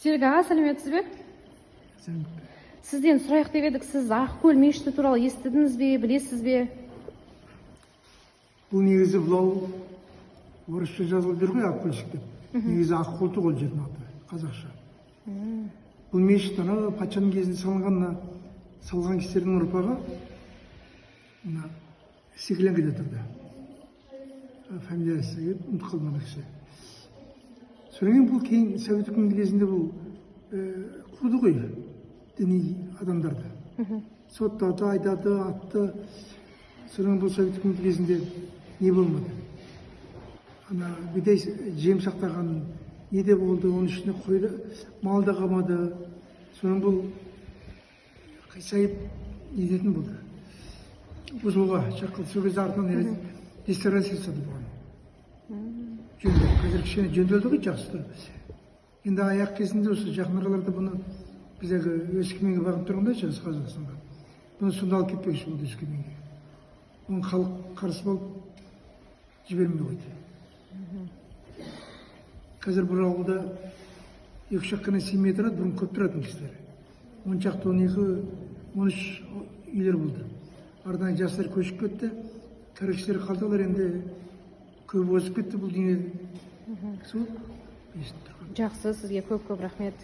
Серік аға, сәлеметсіз бе? Сізден сұрайық деп едік, сіз Ақкөл мешіті туралы естідіңіз бе, білесіз бе? Бұл негізі бұлау орысша жазылып жүр ғой, Ақкөлшік деп. Негізі Ақкөлді ол жердің аты, қазақша. Бұл мешіт ана патшаның кезінде салған кісілердің ұрпағы Секеленгеде тұрды. Фамилиясы ұмытып қалдым ана кісі. Содан кейін бұл кейін совет үкіметі кезінде бұл қуды ғой діни адамдарды. Соттады, айдады, атты. Содан бұл совет үкіметі кезінде не болмады. Ана бидай жем сақтаған не де болды, оның ішіне қойды, мал да қалмады. Содан бұл қисайып не дейтін болды. Бұзуға шақырды. Сол кезде артынан реставрация жасады бұған. Қазір кішкене жөнделді ғой, жақсы. Енді аяқ кезінде осы жақын араларда бұны біздегі Өскеменге бағып тұрғанда, шығыс Қазақстанға. Бұны сонда алып кетпекші болды Өскеменге. Оның халық қарсы болып жібермей қойды. Қазір бір ауылда 2 шаққана семья тұрады, бұрын көп тұратын кісілер. 10 шақты 12-13 үйлер болды. Ардынан жастар көшіп кетті, кәрі қалды, олар енді көп озып кетті бұл дүниеде. Сол, жақсы, сізге көп рахмет.